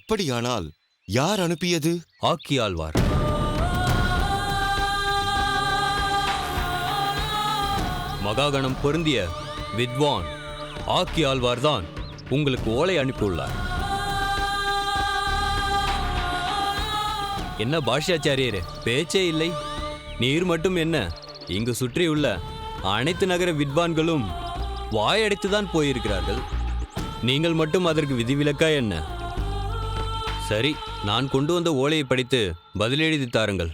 அப்படியானால் யார் அனுப்பியது? ஆக்கியாழ்வார். மகாகணம் பொருந்திய வித்வான் ஆக்கியாழ்வார்தான் உங்களுக்கு ஓலை அனுப்பியுள்ளார். என்ன பாஷ்யாச்சாரியரே, பேச்சே இல்லை. நீர் மட்டும் என்ன, இங்கு சுற்றியுள்ள அனைத்து நகர வித்வான்களும் வாயடைத்துதான் போயிருக்கிறார்கள். நீங்கள் மட்டும் அதற்கு விதிவிலக்கா என்ன? சரி, நான் கொண்டு வந்த ஓலையை படித்து பதிலெழுதி தாருங்கள்.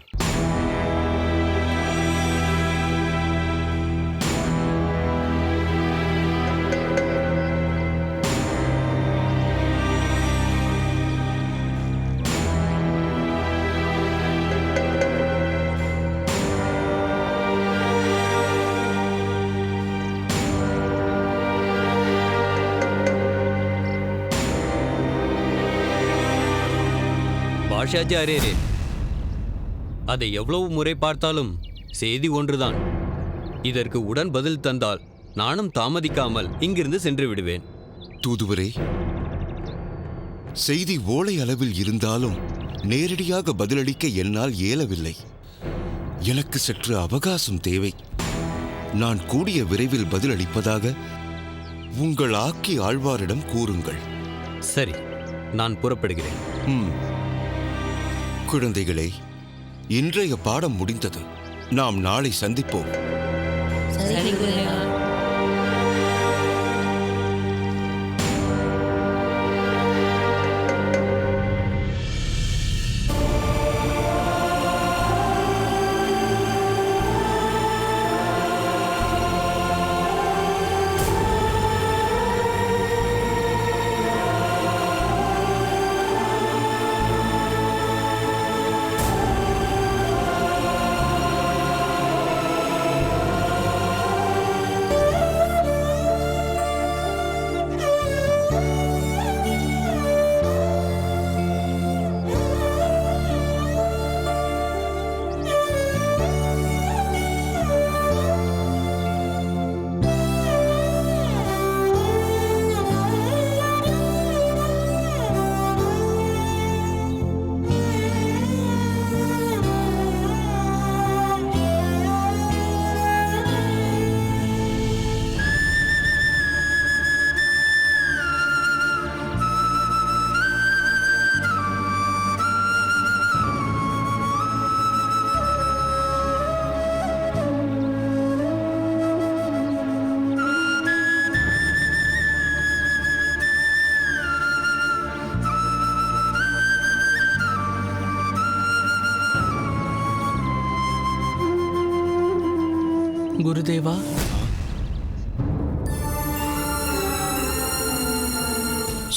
பாஷ்யாச்சாரியரே, அதை எவ்வளவு முறை பார்த்தாலும் செய்தி ஒன்றுதான். இதற்கு உடன் பதில் தந்தால் நானும் தாமதிக்காமல் இங்கிருந்து சென்று விடுவேன். தூதுவரே, செய்தி ஓலை அளவில் இருந்தாலும் நேரடியாக பதிலளிக்க என்னால் இயலவில்லை. எனக்கு சற்று அவகாசம் தேவை. நான் கூடிய விரைவில் பதிலளிப்பதாக உங்கள் ஆக்கி ஆழ்வாரிடம் கூறுங்கள். சரி, நான் புறப்படுகிறேன். குழந்தைகளே, இன்றைய பாடம் முடிந்தது. நாம் நாளை சந்திப்போம். குருதேவா,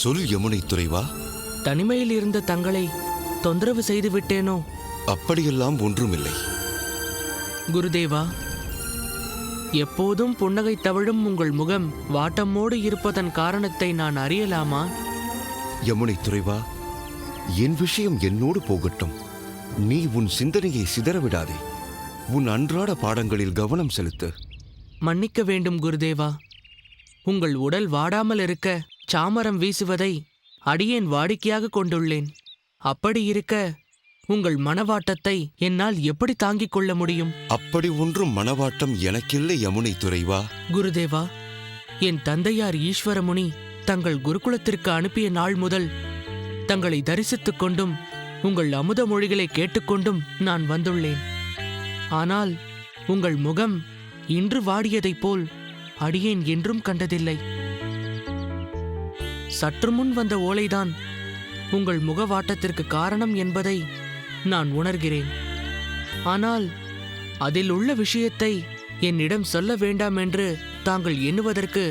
சொல் யமுனை துறைவா. தனிமையில் இருந்த தங்களை தொந்தரவு செய்து விட்டேனோ? அப்படியெல்லாம் ஒன்றுமில்லை. குருதேவா, எப்போதும் புன்னகை தவழும் உங்கள் முகம் வாட்டமோடு இருப்பதன் காரணத்தை நான் அறியலாமா? யமுனை துறைவா, என் விஷயம் என்னோடு போகட்டும். நீ உன் சிந்தனையை சிதறவிடாதே. உன் அன்றாட பாடங்களில் கவனம் செலுத்து. மன்னிக்க வேண்டும் குருதேவா. உங்கள் உடல் வாடாமல் இருக்க சாமரம் வீசுவதை அடியேன் வாடிக்கையாக கொண்டுள்ளேன். அப்படி இருக்க உங்கள் மனவாட்டத்தை என்னால் எப்படி தாங்கிக் கொள்ள முடியும்? அப்படி ஒன்றும் மனவாட்டம் எனக்கில்லை யமுனை துறைவா. குருதேவா, என் தந்தையார் ஈஸ்வரமுனி தங்கள் குருகுலத்திற்கு அனுப்பிய நாள் முதல் தங்களை தரிசித்துக் கொண்டும் உங்கள் அமுத மொழிகளை கேட்டுக்கொண்டும் நான் வந்துள்ளேன். ஆனால் உங்கள் முகம் இன்று வாடியதைப் போல் அடியேன் என்றும் கண்டதில்லை. சற்று முன் வந்த ஓலைதான் உங்கள் முகவாட்டத்திற்கு காரணம் என்பதை நான் உணர்கிறேன். ஆனால் அதில் உள்ள விஷயத்தை என்னிடம் சொல்ல வேண்டாம் என்று தாங்கள் எண்ணுவதற்கு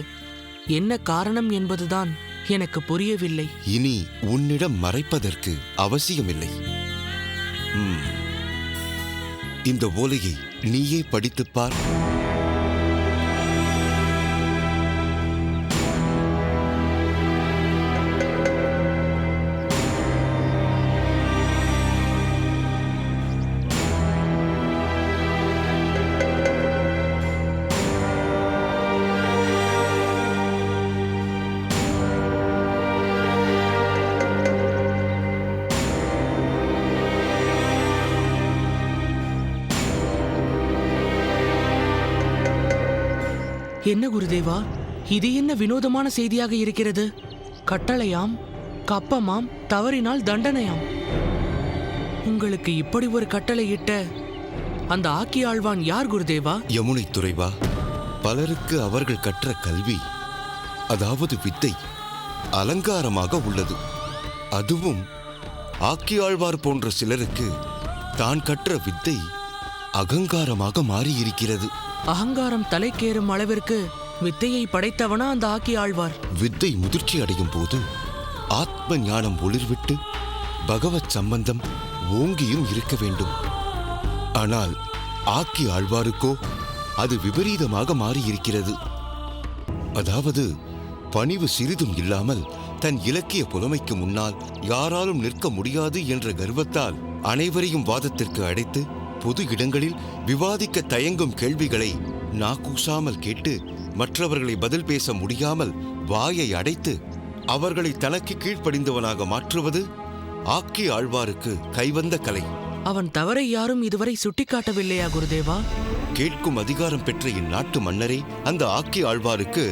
என்ன காரணம் என்பதுதான் எனக்கு புரியவில்லை. இனி உன்னிடம் மறைப்பதற்கு அவசியமில்லை. இந்த ஓலையை நீயே படித்துப் பார். என்ன குருதேவா, இது என்ன வினோதமான செய்தியாக இருக்கிறது? கட்டளையாம், கப்பமாம், தவறினால் தண்டனையாம். உங்களுக்கு இப்படி ஒரு கட்டளை இட்ட அந்த ஆக்கி ஆழ்வான் யார் குருதேவா? யமுனை துறைவா, பலருக்கு அவர்கள் கற்ற கல்வி, அதாவது வித்தை, அலங்காரமாக உள்ளது. அதுவும் ஆக்கியாழ்வார் போன்ற சிலருக்கு தான் கற்ற வித்தை அகங்காரமாக மாறியிருக்கிறது. அகங்காரம் தலைக்கேறும் அளவிற்கு வித்தையை படைத்தவனா அந்த ஆக்கி ஆழ்வார்? வித்தை முதிர்ச்சி அடையும் போது ஆத்ம ஞானம் ஒளிர்விட்டு பகவத் சம்பந்தம் ஓங்கியும் இருக்க வேண்டும். ஆனால் ஆக்கி ஆழ்வாருக்கோ அது விபரீதமாக மாறியிருக்கிறது. அதாவது பணிவு சிறிதும் இல்லாமல் தன் இலக்கிய புலமைக்கு முன்னால் யாராலும் நிற்க முடியாது என்ற கர்வத்தால் அனைவரையும் வாதத்திற்கு அழைத்து பொது இடங்களில் விவாதிக்க தயங்கும் கேள்விகளை நாக்கூசாமல் கேட்டு மற்றவர்களை பதில் பேச முடியாமல் வாயை அடைத்து அவர்களை தனக்கு கீழ்ப்படிந்தவனாக மாற்றுவது ஆக்கி ஆழ்வாருக்கு கைவந்த கலை. அவன் தவறை யாரும் இதுவரை சுட்டிக்காட்டவில்லையா குருதேவா? கேட்கும் அதிகாரம் பெற்ற இந்நாட்டு மன்னரே அந்த ஆக்கி ஆழ்வாருக்கு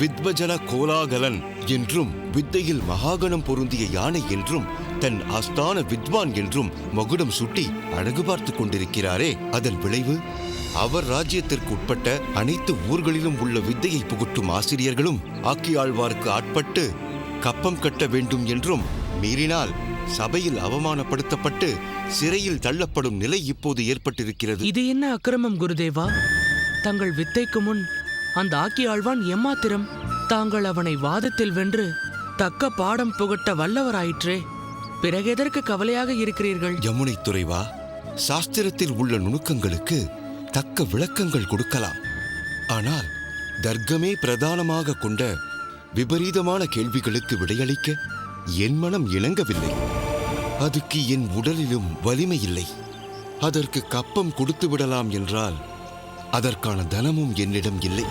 வித்வஜன கோலாகலன் என்றும் வித்தையில் மகாகணம் பொருந்திய யானை என்றும் தன் ஆஸ்தான வித்வான் என்றும் மகுடம் சுட்டி அழகு பார்த்து கொண்டிருக்கிறாரே, அதன் விளைவு அவர் ராஜ்யத்திற்கு உட்பட்ட அனைத்து ஊர்களிலும் உள்ள வித்தையை புகுட்டும் ஆசிரியர்களும் ஆக்கி ஆழ்வாருக்கு ஆட்பட்டு கப்பம் கட்ட வேண்டும் என்றும், மீறினால் சபையில் அவமானப்படுத்தப்பட்டு சிறையில் தள்ளப்படும் நிலை இப்போது ஏற்பட்டிருக்கிறது. இது என்ன அக்கிரமம் குருதேவா? தங்கள் வித்தைக்கு முன் அந்த ஆக்கி ஆழ்வான் எம்மாத்திரம்? தாங்கள் அவனை வாதத்தில் வென்று தக்க பாடம் புகட்ட வல்லவராயிற்றே, பிறகு எதற்கு கவலையாக இருக்கிறீர்கள்? யமுனை துறைவா, சாஸ்திரத்தில் உள்ள நுணுக்கங்களுக்கு தக்க விளக்கங்கள் கொடுக்கலாம். ஆனால் தர்க்கமே பிரதானமாக கொண்ட விபரீதமான கேள்விகளுக்கு விடையளிக்க என் மனம் இணங்கவில்லை. அதுக்கு என் உடலிலும் வலிமை இல்லை. அதற்கு கப்பம் கொடுத்து விடலாம் என்றால் அதற்கான தனமும் என்னிடம் இல்லை.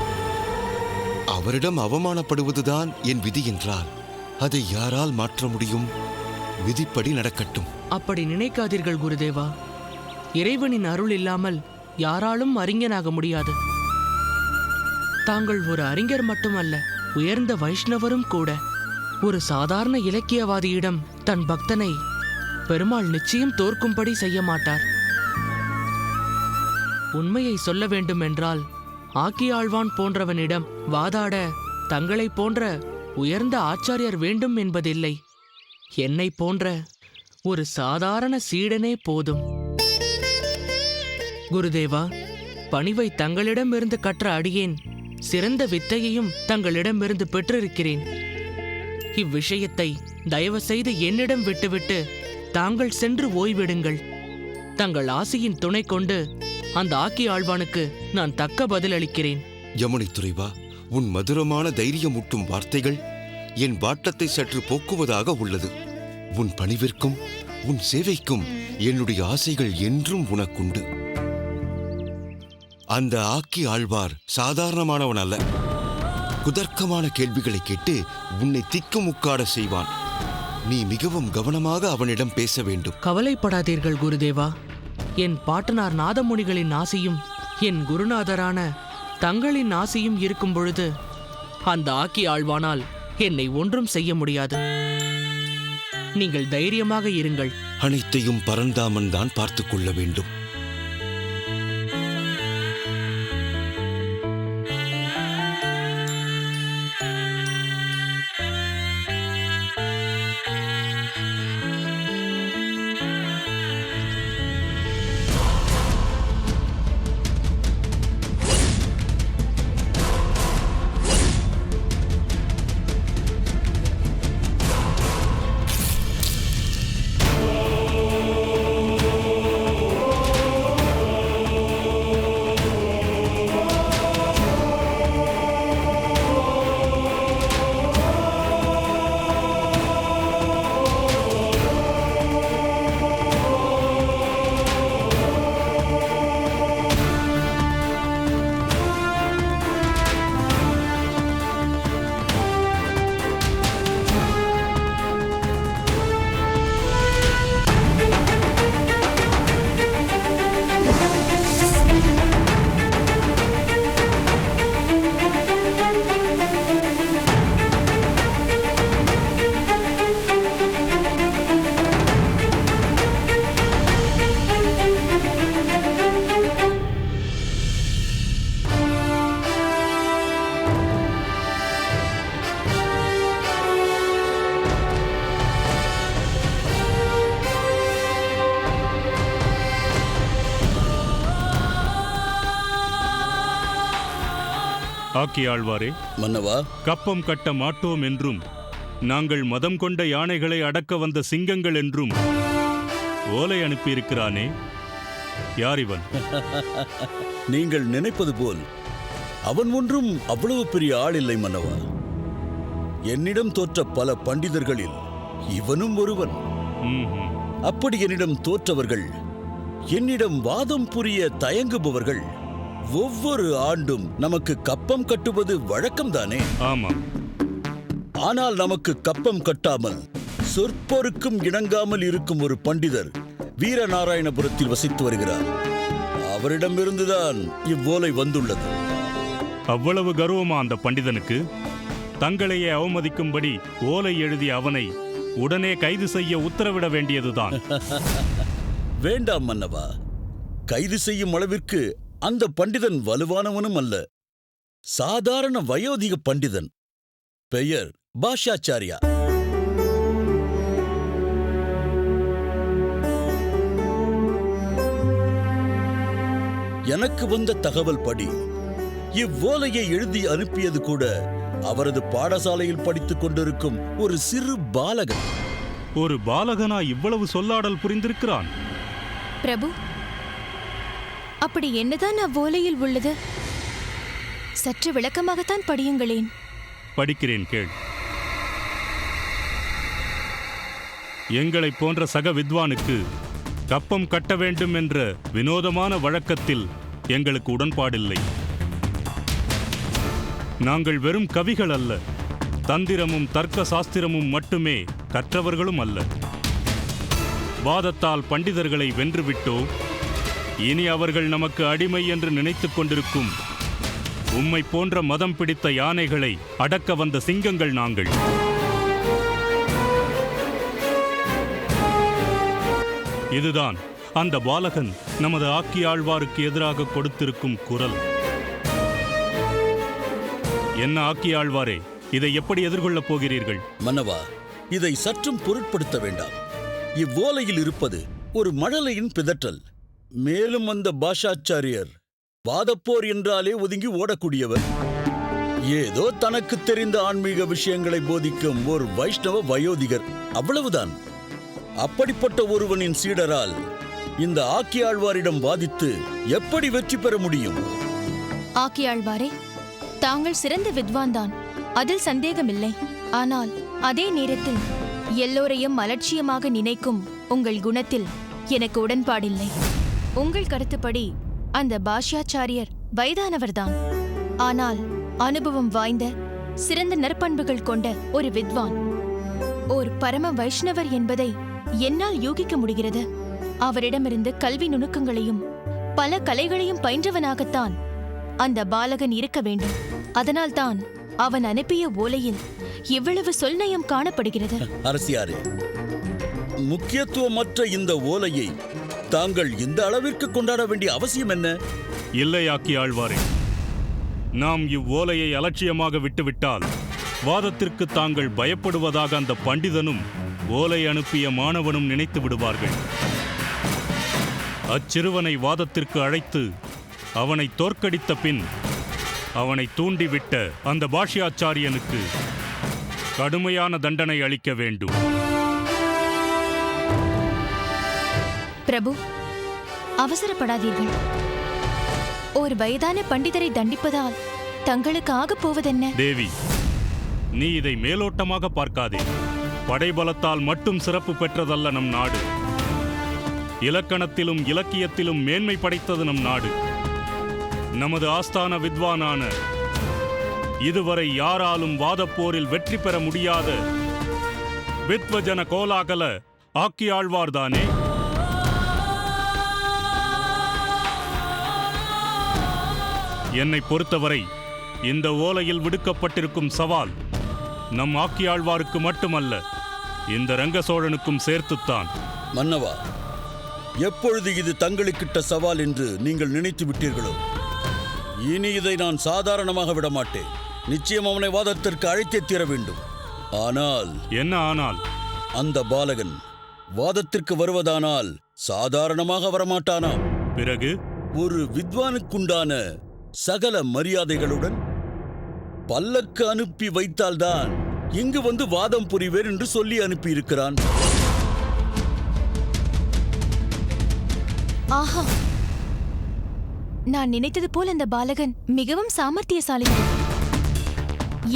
அவரிடம் அவமானப்படுவதுதான் என் விதி என்றால் அதை யாரால் மாற்ற முடியும்? விதிப்படி நடக்கட்டும். அப்படி நினைக்காதீர்கள் குருதேவா. இறைவனின் அருள் இல்லாமல் யாராலும் அறிஞனாக முடியாது. தாங்கள் ஒரு அறிஞர் மட்டுமல்ல, உயர்ந்த வைஷ்ணவரும் கூட. ஒரு சாதாரண இலக்கியவாதியிடம் தன் பக்தனை பெருமாள் நிச்சயம் தோற்கும்படி செய்ய மாட்டார். உண்மையை சொல்ல வேண்டுமென்றால் ஆக்கி ஆழ்வான் போன்றவனிடம் வாதாட தங்களைப் போன்ற உயர்ந்த ஆச்சாரியர் வேண்டும் என்பதில்லை. என்னை போன்ற ஒரு சாதாரண சீடனே போதும். குருதேவா, பணிவை தங்களிடமிருந்து கற்ற அடியேன் சிறந்த வித்தையையும் தங்களிடமிருந்து பெற்றிருக்கிறேன். இவ்விஷயத்தை தயவு செய்து என்னிடம் விட்டுவிட்டு தாங்கள் சென்று ஓய்விடுங்கள். தங்கள் ஆசியின் துணை கொண்டு அந்த ஆக்கி ஆழ்வானுக்கு நான் தக்க பதில் அளிக்கிறேன். யமுனை துறைவா, உன் மதுரமான தைரியமூட்டும் வார்த்தைகள் என் வாட்டத்தை சற்று போக்குவதாக உள்ளது. உன் பணிவிற்கும் உன் சேவைக்கும் என்னுடைய ஆசைகள் என்றும் உனக்குண்டு. அந்த ஆக்கி ஆழ்வார் சாதாரணமானவன் அல்ல. குதர்க்கமான கேள்விகளை கேட்டு உன்னை திக்குமுக்காட செய்வான். நீ மிகவும் கவனமாக அவனிடம் பேச வேண்டும். கவலைப்படாதீர்கள் குருதேவா. என் பாட்டனார் நாதமுனிகளின் ஆசியும் என் குருநாதரான தங்களின் ஆசியும் இருக்கும் பொழுது அந்த ஆக்கி ஆழ்வானால் என்னை ஒன்றும் செய்ய முடியாது. நீங்கள் தைரியமாக இருங்கள். அனைத்தையும் பரந்தாமன் தான் பார்த்துக் கொள்ள வேண்டும். ஆக்கியாழ்வாரே, மன்னவா, கப்பம் கட்ட மாட்டோம் என்றும் நாங்கள் மதம் கொண்ட யானைகளை அடக்க வந்த சிங்கங்கள் என்றும் ஓலை அனுப்பியிருக்கிறானே, யார் இவன்? நீங்கள் நினைப்பது போல் அவன் ஒன்றும் அவ்வளவு பெரிய ஆள் இல்லை மன்னவா. என்னிடம் தோற்ற பல பண்டிதர்களில் இவனும் ஒருவன். ம்ஹும். அப்படி என்னிடம் தோற்றவர்கள், என்னிடம் வாதம் புரிய தயங்குபவர்கள் ஒவ்வொரு ஆண்டும் நமக்கு கப்பம் கட்டுவது வழக்கம்தானே? ஆமாம். ஆனால் நமக்கு கப்பம் கட்டாமல் சொற்பொருக்கும் இணங்காமல் இருக்கும் ஒரு பண்டிதர் வீரநாராயணபுரத்தில் வசித்து வருகிறார். அவரிடமிருந்துதான் இவ்வோலை வந்துள்ளது. அவ்வளவு கர்வமா அந்த பண்டிதனுக்கு? தங்களையே அவமதிக்கும்படி ஓலை எழுதிய அவனை உடனே கைது செய்ய உத்தரவிட வேண்டியதுதான். வேண்டாம் மன்னவா, கைது செய்யும் அளவிற்கு அந்த பண்டிதன் வலுவானவனும் அல்ல. சாதாரண வயோதிக பண்டிதன். பெயர் பாஷ்யாச்சாரியா. எனக்கு வந்த தகவல் படி இவ்வோலையை எழுதி அனுப்பியது கூட அவரது பாடசாலையில் படித்துக் கொண்டிருக்கும் ஒரு சிறு பாலகன். ஒரு பாலகனா இவ்வளவு சொல்லாடல் புரிந்திருக்கிறான்? பிரபு, அப்படி என்னதான் அவ்வோலையில் உள்ளது? சற்று விளக்கமாகத்தான் படியுங்களேன். படிக்கிறேன், கேள். எங்களைப் போன்ற சக வித்வானுக்கு கப்பம் கட்ட வேண்டும் என்ற வினோதமான வழக்கத்தில் எங்களுக்கு உடன்பாடில்லை. நாங்கள் வெறும் கவிகள் அல்ல, தந்திரமும் தர்க்க சாஸ்திரமும் மட்டுமே கற்றவர்களும் அல்ல. வாதத்தால் பண்டிதர்களை வென்றுவிட்டோம். இனி அவர்கள் நமக்கு அடிமை என்று நினைத்துக் கொண்டிருக்கும் உம்மை போன்ற மதம் பிடித்த யானைகளை அடக்க வந்த சிங்கங்கள் நாங்கள். இதுதான் அந்த பாலகன் நமது ஆக்கியாழ்வாருக்கு எதிராக கொடுத்திருக்கும் குரல். என்ன ஆக்கியாழ்வாரே, இதை எப்படி எதிர்கொள்ளப் போகிறீர்கள்? மன்னவா, இதை சற்றும் பொருட்படுத்த வேண்டாம். இவ்வோலையில் இருப்பது ஒரு மழலையின் பிதற்றல். மேலும் அந்த பாஷாச்சாரியர் வாதப்போர் என்றாலே ஒதுங்கி ஓடக்கூடியவர். ஏதோ தனக்கு தெரிந்த ஆன்மீக விஷயங்களை போதிக்கும் ஒரு வைஷ்ணவ வயோதிகர், அவ்வளவுதான். அப்படிப்பட்ட ஒருவனின் சீடரால் இந்த ஆக்கியாழ்வாரிடம் வாதித்து எப்படி வெற்றி பெற முடியும்? ஆக்கியாழ்வாரே, தாங்கள் சிறந்த வித்வான் தான், அதில் சந்தேகமில்லை. ஆனால் அதே நேரத்தில் எல்லோரையும் அலட்சியமாக நினைக்கும் உங்கள் குணத்தில் எனக்கு உடன்பாடில்லை. உங்கள் கருத்துப்படி அந்த பாஷ்யாச்சாரியர் வயதானவர்தான். ஆனால் அனுபவம் வாய்ந்த சிறந்த நற்பண்புகள் கொண்ட ஒரு வித்வான், ஓர் பரம வைஷ்ணவர் என்பதை என்னால் யூகிக்க முடிகிறது. அவரிடமிருந்து கல்வி நுணுக்கங்களையும் பல கலைகளையும் பயின்றவனாகத்தான் அந்த பாலகன் இருக்க வேண்டும். அதனால்தான் அவன் அனுப்பிய ஓலையில் இவ்வளவு சொல்நயம் காணப்படுகிறது. அரசியாரே, முக்கியத்துவமற்ற இந்த ஓலையை தாங்கள் இந்த அளவிற்கு கொண்டாட வேண்டிய அவசியம் என்ன? இல்லை ஆக்கியாழ்வாரே, நாம் இவ்வோலையை அலட்சியமாக விட்டுவிட்டால் வாதத்திற்கு தாங்கள் பயப்படுவதாக அந்த பண்டிதனும் ஓலை அனுப்பிய மாணவனும் நினைத்து விடுவார்கள். அச்சிறுவனை வாதத்திற்கு அழைத்து அவனை தோற்கடித்த பின் அவனை தூண்டிவிட்ட அந்த பாஷ்யாச்சாரியனுக்கு கடுமையான தண்டனை அளிக்க வேண்டும். பிரபு, அவசரப்படாதீர்கள். ஒரு வயதான பண்டிதரை தண்டிப்பதால் தங்களுக்கு ஆகப் போவதென்ன? தேவி, நீ இதை மேலோட்டமாக பார்க்காதே. படைபலத்தால் மட்டும் சிறப்பு பெற்றதல்ல நம் நாடு. இலக்கணத்திலும் இலக்கியத்திலும் மேன்மை படைத்தது நம் நாடு. நமது ஆஸ்தான வித்வானான, இதுவரை யாராலும் வாதப்போரில் வெற்றி பெற முடியாத வித்வஜன கோலாகல ஆக்கியாழ்வார்தானே. என்னை பொறுத்தவரை இந்த ஓலையில் விடுக்கப்பட்டிருக்கும் சவால் நம் ஆக்கியாழ்வாருக்கு மட்டுமல்ல, இந்த ரங்க சோழனுக்கும் சேர்த்துத்தான். மன்னவா, எப்பொழுது இது தங்களுக்கிட்ட சவால் என்று நீங்கள் நினைத்து விட்டீர்களோ, இனி இதை நான் சாதாரணமாக விடமாட்டேன். நிச்சயம் அவனை வாதத்திற்கு அழைத்தே தீர வேண்டும். ஆனால் என்ன ஆனால்? அந்த பாலகன் வாதத்திற்கு வருவதானால் சாதாரணமாக வரமாட்டானாம். பிறகு ஒரு வித்வானுக்குண்டான சகல மரியாதைகளுடன் பல்லக்கு அனுப்பி வைத்தால்தான் இங்கு வந்து வாதம் புரிவேன் என்று சொல்லி அனுப்பியிருக்கிறான். ஆஹா, நான் நினைத்தது போல் அந்த பாலகன் மிகவும் சாமர்த்தியசாலி.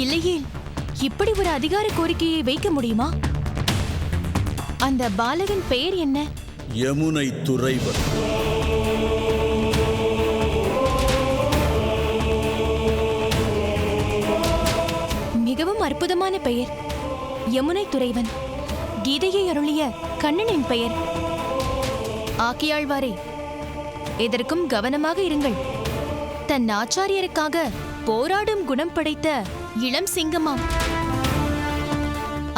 இல்லையேல் இப்படி ஒரு அதிகார கோரிக்கையை வைக்க முடியுமா? அந்த பாலகன் பெயர் என்ன? யமுனை துறைவன். மிகவும் அற்புதமான பெயர். யமுனை துறைவன், கீதையை அருளிய கண்ணனின் பெயர். ஆக்கியாழ்வாரே, எதற்கும் கவனமாக இருங்கள். தன் ஆச்சாரியருக்காக போராடும் குணம் படைத்த இளம் சிங்கமாம்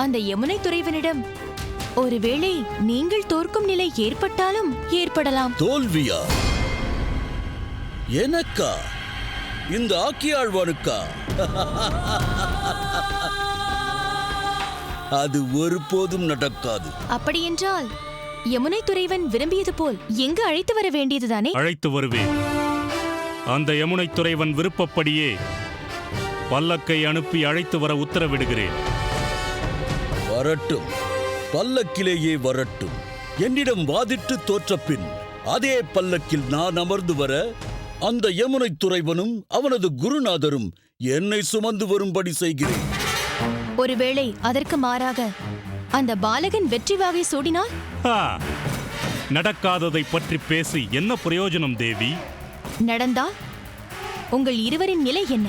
அந்த யமுனை துறைவனிடம் ஒருவேளை நீங்கள் தோற்கும் நிலை ஏற்பட்டாலும் ஏற்படலாம். தோல்வியா? எனக்கா? இந்த ஆக்கியாழ்வானுக்கா? அது ஒருபோதும் நடக்காது. அப்படியென்றால் யமுனை துறைவன் விரும்பியது போல் எங்கு அழைத்து வர வேண்டியதுதானே? அழைத்து வருவேன். அந்த யமுனை துறைவன் விருப்பப்படியே பல்லக்கை அனுப்பி அழைத்து வர உத்தரவிடுகிறேன். வரட்டும், பல்லக்கிலேயே வரட்டும். என்னிடம் வாதிட்டு தோற்ற பின் அதே பல்லக்கில் நான் அமர்ந்து வர அந்த யமுனை துறைவனும் அவனது குருநாதரும் என்னை சுமந்து வரும்படி செய்கிறேன். ஒருவேளை அதற்கு மாறாக அந்த பாலகன் வெற்றி வாகை சூடினால்? நடக்காததை பற்றி பேசி என்ன பிரயோஜனம் தேவி? நடந்தால் உங்கள் இருவரின் நிலை என்ன?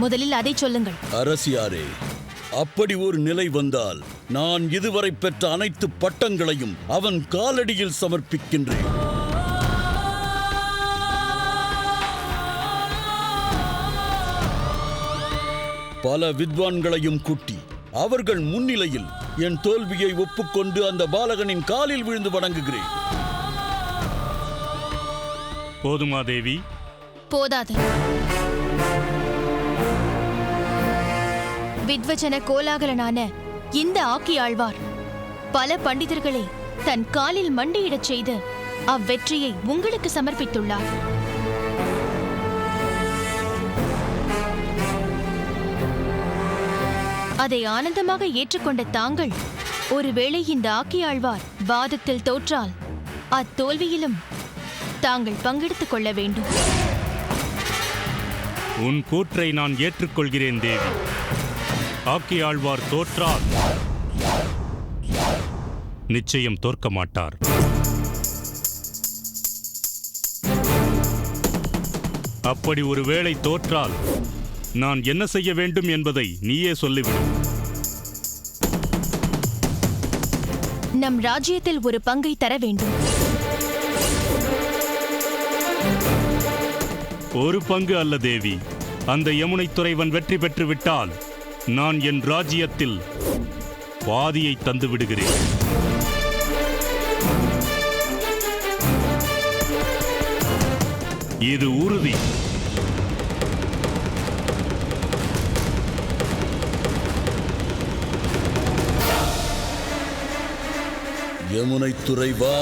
முதலில் அதை சொல்லுங்கள். அரசியாரே, அப்படி ஒரு நிலை வந்தால் நான் இதுவரை பெற்ற அனைத்து பட்டங்களையும் அவன் காலடியில் சமர்ப்பிக்கின்றேன். பல வித்வான்களையும் கூட்டி அவர்கள் முன்னிலையில் என் தோல்வியை ஒப்புக்கொண்டு அந்த பாலகனின் காலில் விழுந்து வணங்குகிறேன். போதுமா தேவி? போதாது. வித்வஜன கோலாகலனான இந்த ஆக்கியாழ்வார் பல பண்டிதர்களை தன் காலில் மண்டியிடச் செய்து அவ்வெற்றியை உங்களுக்கு சமர்ப்பித்துள்ளார். அதை ஆனந்தமாக ஏற்றுக்கொண்ட தாங்கள் ஒருவேளை இந்த ஆக்கியாழ்வார் வாதத்தில் தோற்றால் அத்தோல்வியிலும் தாங்கள் பங்கெடுத்துக் கொள்ள வேண்டும். உன் கூற்றை நான் ஏற்றுக்கொள்கிறேன் தேவி. ஆக்கியாழ்வார் தோற்றால் நிச்சயம் தோற்க மாட்டார். அப்படி ஒரு வேளை தோற்றால் நான் என்ன செய்ய வேண்டும் என்பதை நீயே சொல்லிவிடு. நம் ராஜ்யத்தில் ஒரு பங்கை தர வேண்டும். ஒரு பங்கு அல்ல தேவி. அந்த யமுனை துறைவன் வெற்றி பெற்று விட்டால் நான் என் ராஜ்யத்தில் பாதியை தந்து விடுகிறேன். இது உறுதி. யமுனை துறைவா,